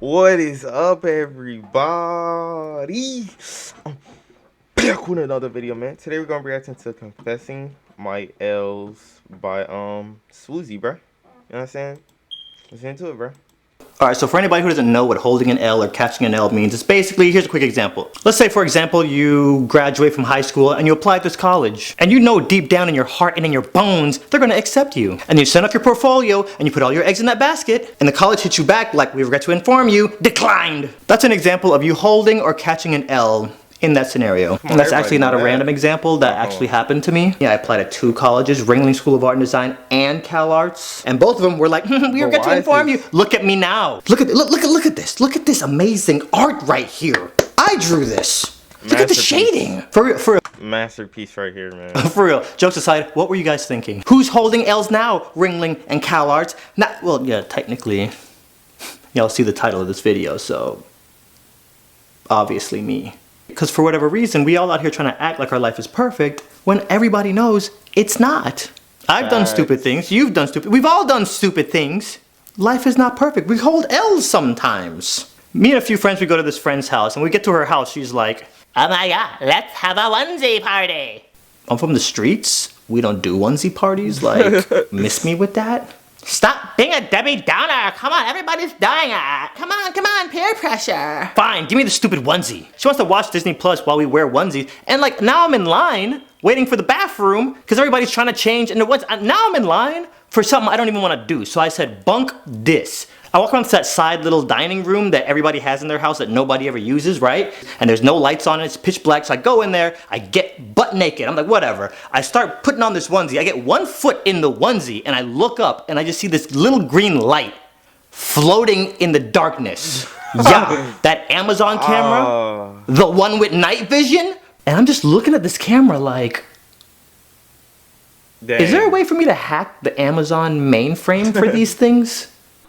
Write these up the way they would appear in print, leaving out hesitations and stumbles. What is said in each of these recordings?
What is up, everybody? I'm back with another video, man. Today we're gonna be reacting to Confessing My L's by Swoozie, bro. You know what I'm saying? Let's get into it, bro. Alright, so for anybody who doesn't know what holding an L or catching an L means, it's basically, here's a quick example. Let's say, for example, you graduate from high school and you apply to this college. And you know deep down in your heart and in your bones, they're gonna accept you. And you send off your portfolio and you put all your eggs in that basket, and the college hits you back like, we regret to inform you, declined. That's an example of you holding or catching an L in that scenario. And that's actually not a random example, that actually happened to me. Yeah, I applied at 2 colleges, Ringling School of Art and Design and CalArts. And both of them were like, we regret to inform you. Look at me now. Look at this. Look at this amazing art right here. I drew this. Look at the shading. For real. Masterpiece right here, man. For real. Jokes aside, what were you guys thinking? Who's holding L's now? Ringling and CalArts? Not, well, yeah, technically, y'all see the title of this video, so obviously me. Because for whatever reason, we all out here trying to act like our life is perfect when everybody knows it's not. I've done stupid things. You've done stupid. We've all done stupid things. Life is not perfect. We hold L's sometimes. Me and a few friends, we go to this friend's house, and we get to her house. She's like, oh my god, let's have a onesie party. I'm from the streets. We don't do onesie parties. Like, miss me with that? Stop being a Debbie Downer. Come on, everybody's dying. Come on, peer pressure. Fine, give me the stupid onesie. She wants to watch Disney Plus while we wear onesies. And like, now I'm in line waiting for the bathroom because everybody's trying to change into onesie. Now I'm in line for something I don't even want to do. So I said, bunk this. I walk around to that side little dining room that everybody has in their house that nobody ever uses, right? And there's no lights on it, it's pitch black, so I go in there, I get butt naked, I'm like, whatever. I start putting on this onesie, I get 1 foot in the onesie, and I look up, and I just see this little green light floating in the darkness. Yeah, that Amazon camera, the one with night vision, and I'm just looking at this camera like, dang. Is there a way for me to hack the Amazon mainframe for these things?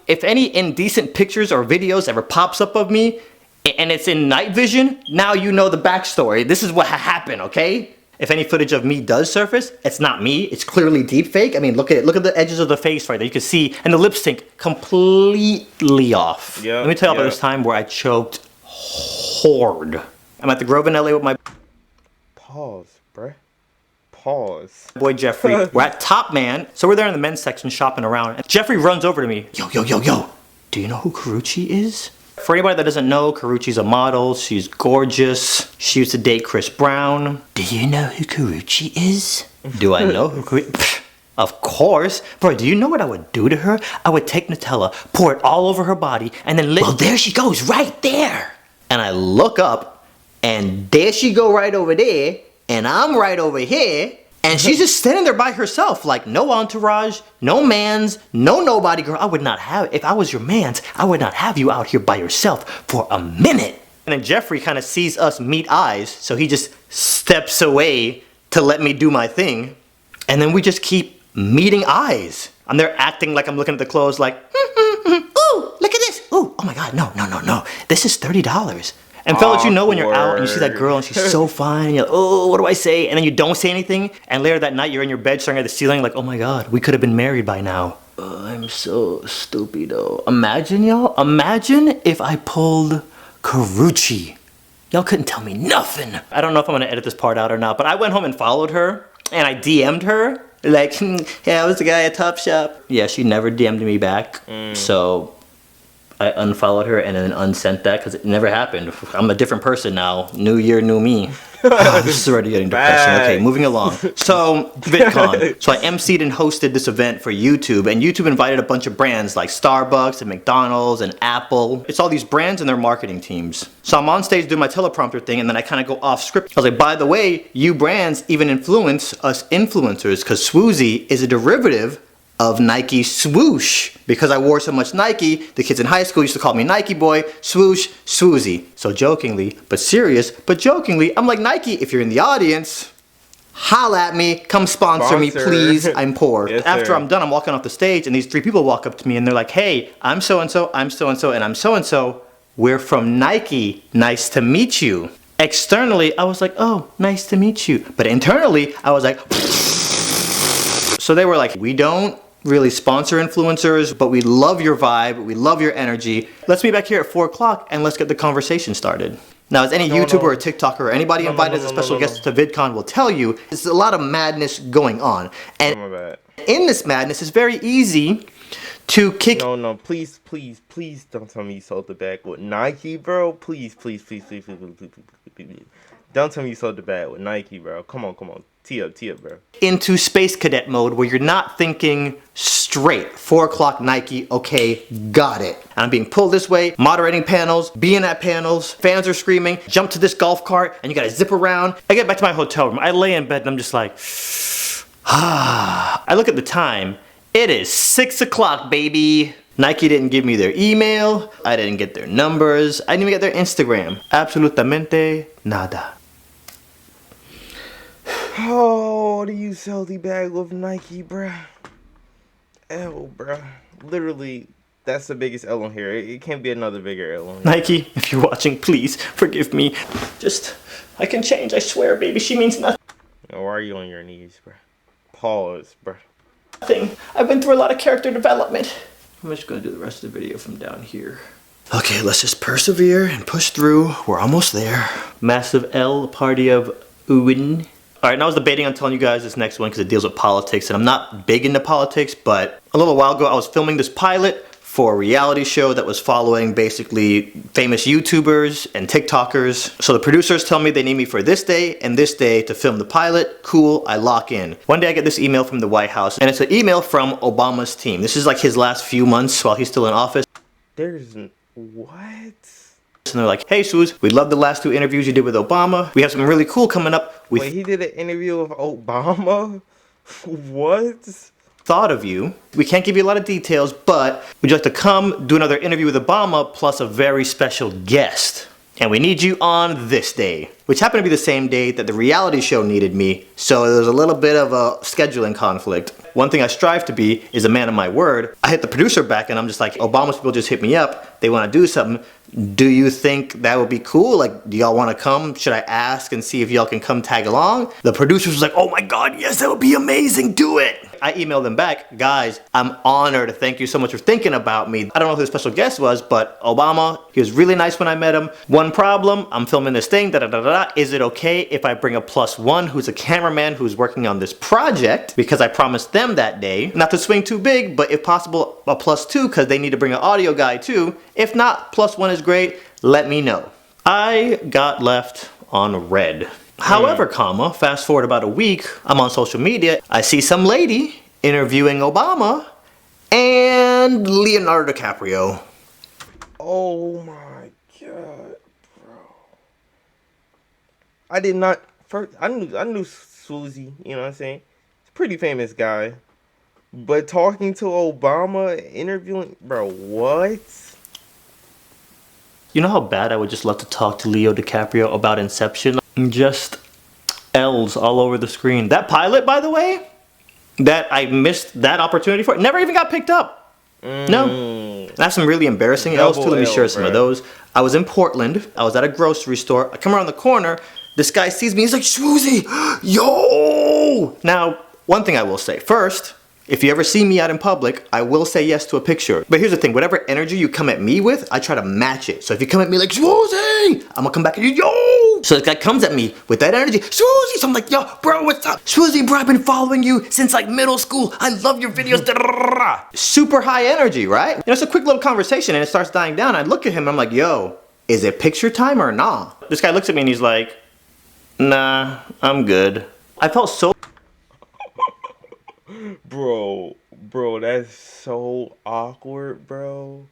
If any indecent pictures or videos ever pops up of me and it's in night vision, now you know the backstory. This is what happened, okay? If any footage of me does surface, it's not me. It's clearly deep fake. I mean, look at it. Look at the edges of the face right there. You can see, and the lip sync completely off. Yep, let me tell you about this time where I choked hard. I'm at the Grove in LA with my Pause, bruh. Pause. Boy Jeffrey. We're at Top Man, so we're there in the men's section shopping around. And Jeffrey runs over to me. Yo. Do you know who Karrueche is? For anybody that doesn't know, Karrueche's a model. She's gorgeous. She used to date Chris Brown. Do you know who Karrueche is? Do I know who Karrueche? Of course. Bro, do you know what I would do to her? I would take Nutella, pour it all over her body, and then well, there she goes, right there. And I look up, and there she go right over there. And I'm right over here, and she's just standing there by herself, like no entourage, no mans, no nobody. Girl, I would not have, if I was your mans, I would not have you out here by yourself for a minute. And then Jeffrey kind of sees us meet eyes, so he just steps away to let me do my thing. And then we just keep meeting eyes. I'm there acting like I'm looking at the clothes like, ooh, look at this. Ooh, oh my God, no. This is $30. And fellas, you know when you're out and you see that girl and she's so fine, and you're like, oh, what do I say? And then you don't say anything, and later that night you're in your bed staring at the ceiling like, oh my God, we could have been married by now. I'm so stupid though. Imagine y'all, imagine if I pulled Karrueche. Y'all couldn't tell me nothing. I don't know if I'm gonna edit this part out or not, but I went home and followed her, and I DM'd her, like, yeah, I was the guy at Topshop. Yeah, she never DM'd me back, so I unfollowed her and then unsent that because it never happened. I'm a different person now. New year, new me. This is already getting depressing. Okay, moving along. So, VidCon. So I emceed and hosted this event for YouTube, and YouTube invited a bunch of brands like Starbucks and McDonald's and Apple. It's all these brands and their marketing teams. So I'm on stage doing my teleprompter thing, and then I kind of go off script. I was like, by the way, you brands even influence us influencers because Swoozie is a derivative of Nike swoosh. Because I wore so much Nike, the kids in high school used to call me Nike boy, swoosh, Swoozie. So jokingly, but serious, but jokingly, I'm like, Nike, if you're in the audience, holla at me, come sponsor me, please, I'm poor. Yes, after I'm done, I'm walking off the stage, and these 3 people walk up to me, and they're like, hey, I'm so-and-so, I'm so-and-so, and I'm so-and-so. We're from Nike, nice to meet you. Externally, I was like, oh, nice to meet you. But internally, I was like, so they were like, we don't really sponsor influencers, but we love your vibe, we love your energy. Let's meet back here at 4 o'clock and let's get the conversation started. Now, as any YouTuber or TikToker or anybody invited as a special guest to VidCon will tell you, there's a lot of madness going on. And in this madness, it's very easy to kick... No, please don't tell me you sold the bag with Nike, bro. Please. Don't tell me you sold the bag with Nike, bro. Come on. Tee up, bro. Into space cadet mode where you're not thinking straight. 4 o'clock Nike, okay, got it. And I'm being pulled this way, moderating panels, being at panels, fans are screaming, jump to this golf cart, and you gotta zip around. I get back to my hotel room, I lay in bed and I'm just like, I look at the time, it is 6 o'clock, baby. Nike didn't give me their email, I didn't get their numbers, I didn't even get their Instagram. Absolutamente nada. Oh, do you sell the bag with Nike, bruh? L, bruh. Literally, that's the biggest L on here. It can't be another bigger L on here. Nike, if you're watching, please forgive me. I can change, I swear, baby. She means nothing. Why are you on your knees, bruh? Pause, bruh. I've been through a lot of character development. I'm just gonna do the rest of the video from down here. Okay, let's just persevere and push through. We're almost there. Massive L, party of Uwin. Alright, now I was debating on telling you guys this next one because it deals with politics, and I'm not big into politics, but a little while ago I was filming this pilot for a reality show that was following basically famous YouTubers and TikTokers. So the producers tell me they need me for this day and this day to film the pilot. Cool, I lock in. One day I get this email from the White House, and it's an email from Obama's team. This is like his last few months while he's still in office. What? And they're like, hey, Swooz, we love the last 2 interviews you did with Obama. We have something really cool coming up. Wait, he did an interview with Obama? What? Thought of you. We can't give you a lot of details, but would you like to come do another interview with Obama plus a very special guest? And we need you on this day, which happened to be the same day that the reality show needed me, so there was a little bit of a scheduling conflict. One thing I strive to be is a man of my word. I hit the producer back and I'm just like, Obama's people just hit me up. They want to do something. Do you think that would be cool? Like, do y'all want to come? Should I ask and see if y'all can come tag along? The producers was like, oh my God, yes, that would be amazing. Do it. I emailed them back, guys, I'm honored. Thank you so much for thinking about me. I don't know who the special guest was, but Obama, he was really nice when I met him. One problem, I'm filming this thing, Is it okay if I bring a +1 who's a cameraman who's working on this project? Because I promised them that day, not to swing too big, but if possible, a +2 because they need to bring an audio guy too. If not, +1 is great, let me know. I got left on red. However, fast forward about a week, I'm on social media, I see some lady interviewing Obama and Leonardo DiCaprio. Oh my God, bro. I did not, first, I knew Swoozie, you know what I'm saying? He's a pretty famous guy. But talking to Obama, interviewing, bro, what? You know how bad I would just love to talk to Leo DiCaprio about Inception? Just L's all over the screen. That pilot, by the way, that I missed that opportunity for, never even got picked up. No. I have some really embarrassing L's too. Let me share some of those. I was in Portland. I was at a grocery store. I come around the corner. This guy sees me. He's like, Swoozie, yo! Now, one thing I will say. First, if you ever see me out in public, I will say yes to a picture. But here's the thing, whatever energy you come at me with, I try to match it. So if you come at me like, Swoozie, I'm gonna come back at you, yo! So this guy comes at me with that energy, Swoozie! So I'm like, yo, bro, what's up? Swoozie, bro, I've been following you since like middle school. I love your videos. Super high energy, right? You know, it's a quick little conversation and it starts dying down. I look at him and I'm like, yo, is it picture time or nah? This guy looks at me and he's like, nah, I'm good. I felt so... Bro, that's so awkward, bro.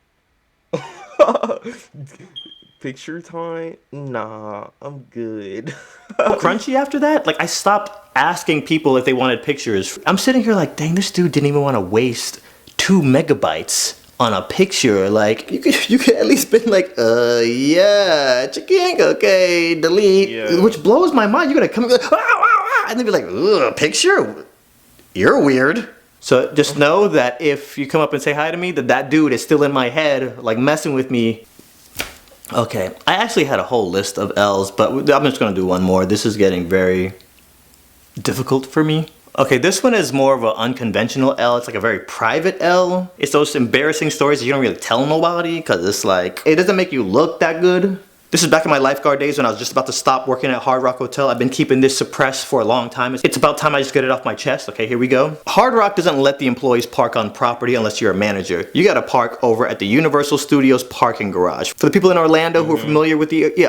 Picture time? Nah, I'm good. Crunchy after that? Like, I stopped asking people if they wanted pictures. I'm sitting here like, dang, this dude didn't even want to waste 2 megabytes on a picture. Like, you could at least been like, yeah, chicken, okay, delete. Yeah. Which blows my mind. You're gonna come and be like, and then be like, ugh, picture? You're weird. So just know that if you come up and say hi to me, that dude is still in my head, like messing with me. Okay, I actually had a whole list of L's, but I'm just gonna do one more. This is getting very difficult for me. Okay, this one is more of an unconventional L. It's like a very private L. It's those embarrassing stories that you don't really tell nobody because it's like, it doesn't make you look that good. This is back in my lifeguard days when I was just about to stop working at Hard Rock Hotel. I've been keeping this suppressed for a long time. It's about time I just get it off my chest. Okay, here we go. Hard Rock doesn't let the employees park on property unless you're a manager. You gotta park over at the Universal Studios parking garage. For the people in Orlando who are familiar with the, you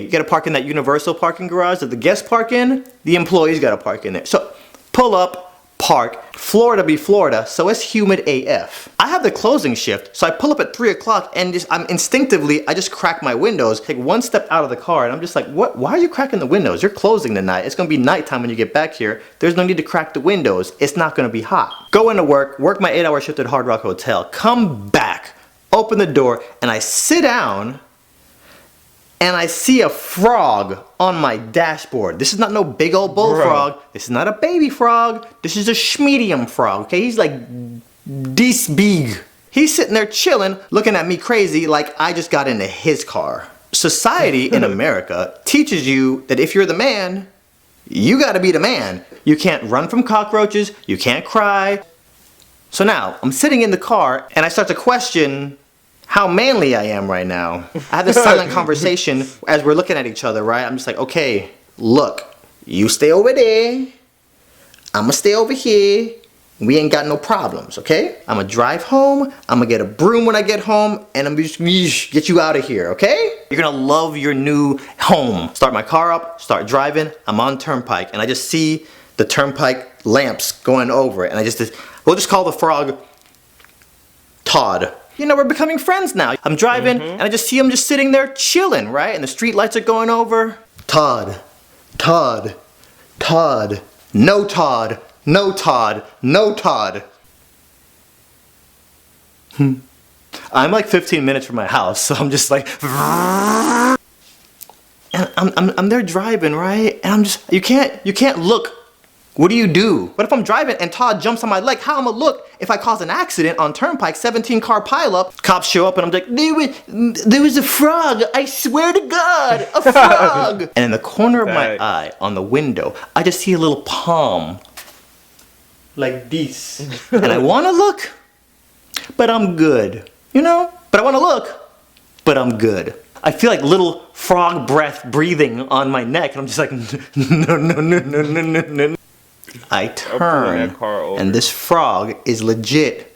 gotta park in that Universal parking garage that the guests park in, the employees gotta park in there. So, pull up, park, Florida be Florida, so it's humid AF. I have the closing shift, so I pull up at 3 o'clock and I just crack my windows, take one step out of the car, and I'm just like, what? Why are you cracking the windows? You're closing tonight. It's gonna be nighttime when you get back here. There's no need to crack the windows. It's not gonna be hot. Go into work my 8-hour shift at Hard Rock Hotel, come back, open the door, and I sit down, and I see a frog on my dashboard. This is not no big old bullfrog. This is not a baby frog. This is a schmedium frog, okay? He's like this big. He's sitting there chilling, looking at me crazy like I just got into his car. Society in America teaches you that if you're the man, you gotta be the man. You can't run from cockroaches, you can't cry. So now, I'm sitting in the car and I start to question how manly I am right now. I have this silent conversation as we're looking at each other, right? I'm just like, okay, look, you stay over there, I'ma stay over here, we ain't got no problems, okay? I'ma drive home, I'ma get a broom when I get home, and I'm just get you out of here, okay? You're gonna love your new home. Start my car up, start driving, I'm on Turnpike, and I just see the Turnpike lamps going over it, and we'll just call the frog Todd. You know, we're becoming friends now. I'm driving, and I just see him just sitting there chilling, right? And the street lights are going over. Todd, Todd, Todd, no Todd, no Todd, no Todd. I'm like 15 minutes from my house, so I'm just like, and I'm there driving, right? And I'm just, you can't look. What do you do? What if I'm driving and Todd jumps on my leg? How am I gonna look if I cause an accident on Turnpike, 17-car pileup? Cops show up and I'm like, there was a frog. I swear to God, a frog. And in the corner of my eye, on the window, I just see a little palm, like this. And I wanna look, but I'm good. You know? But I wanna look, but I'm good. I feel like little frog breath breathing on my neck, and I'm just like, no. I turn, and this frog is legit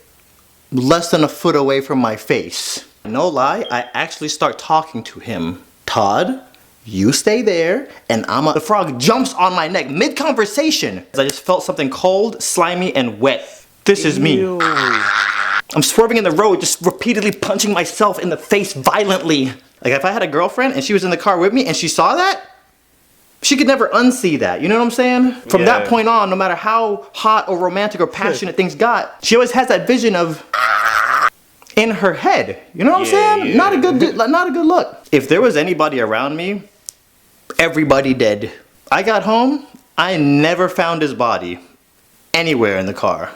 less than a foot away from my face. No lie, I actually start talking to him. Todd, you stay there, and the frog jumps on my neck mid-conversation. I just felt something cold, slimy, and wet. This is me. Ew. I'm swerving in the road, just repeatedly punching myself in the face violently. Like if I had a girlfriend and she was in the car with me and she saw that, she could never unsee that, you know what I'm saying? From that point on, no matter how hot or romantic or passionate things got, she always has that vision of in her head. You know what I'm saying? Yeah. Not a good look. If there was anybody around me, everybody dead. I got home, I never found his body anywhere in the car.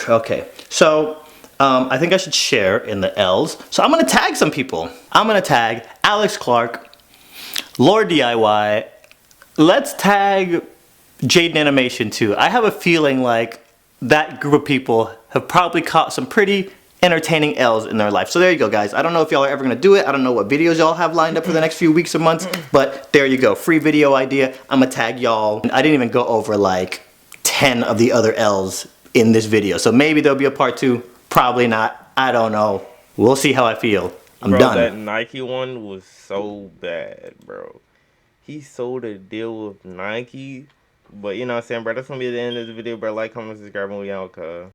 Okay, so I think I should share in the L's. So I'm gonna tag some people. I'm gonna tag Alex Clark, Lord DIY. Let's tag Jaden Animation too. I have a feeling like that group of people have probably caught some pretty entertaining L's in their life. So there you go, guys. I don't know if y'all are ever gonna do it. I don't know what videos y'all have lined up for the next few weeks or months, but there you go. Free video idea. I'm gonna tag y'all. I didn't even go over like 10 of the other L's in this video. So maybe there'll be a part 2. Probably not. I don't know. We'll see how I feel. I'm done. That Nike one was so bad, bro. He sold a deal with Nike. But you know what I'm saying, bro? That's gonna be the end of the video, bro. Like, comment, subscribe, and we out, cuz.